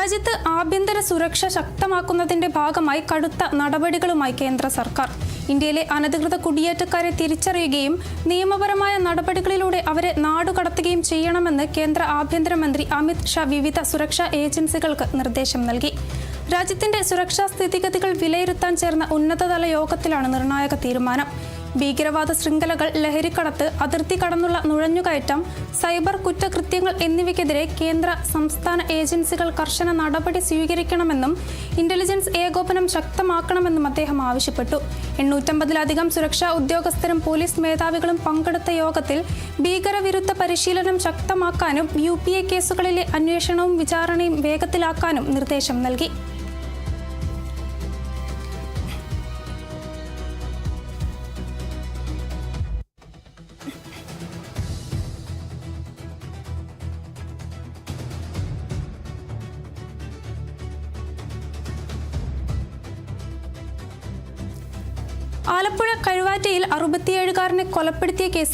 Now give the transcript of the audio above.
രാജ്യത്ത് ആഭ്യന്തര സുരക്ഷ ശക്തമാക്കുന്നതിന്റെ ഭാഗമായി കടുത്ത നടപടികളുമായി കേന്ദ്ര സർക്കാർ. ഇന്ത്യയിലെ അനധികൃത കുടിയേറ്റക്കാരെ തിരിച്ചറിയുകയും നിയമപരമായ നടപടികളിലൂടെ അവരെ നാടുകടത്തുകയും ചെയ്യണമെന്ന് കേന്ദ്ര ആഭ്യന്തരമന്ത്രി അമിത് ഷാ വിവിധ സുരക്ഷാ ഏജൻസികൾക്ക് നിർദ്ദേശം നൽകി. രാജ്യത്തിന്റെ സുരക്ഷാ സ്ഥിതിഗതികൾ വിലയിരുത്താൻ ചേർന്ന ഉന്നതതല യോഗത്തിലാണ് നിർണായക തീരുമാനം. ഭീകരവാദ ശൃംഖലകൾ, ലഹരിക്കടത്ത്, അതിർത്തി കടന്നുള്ള നുഴഞ്ഞുകയറ്റം, സൈബർ കുറ്റകൃത്യങ്ങൾ എന്നിവയ്ക്കെതിരെ കേന്ദ്ര സംസ്ഥാന ഏജൻസികൾ കർശന നടപടി സ്വീകരിക്കണമെന്നും ഇന്റലിജൻസ് ഏകോപനം ശക്തമാക്കണമെന്നും അദ്ദേഹം ആവശ്യപ്പെട്ടു. 850-ലധികം സുരക്ഷാ ഉദ്യോഗസ്ഥരും പോലീസ് മേധാവികളും പങ്കെടുത്ത യോഗത്തിൽ ഭീകരവിരുദ്ധ പരിശീലനം ശക്തമാക്കാനും UPA കേസുകളിലെ അന്വേഷണവും വിചാരണയും വേഗത്തിലാക്കാനും നിർദ്ദേശം നൽകി. ആലപ്പുഴ കഴുവാറ്റയിൽ 67-കാരനെ കൊലപ്പെടുത്തിയ കേസിൽ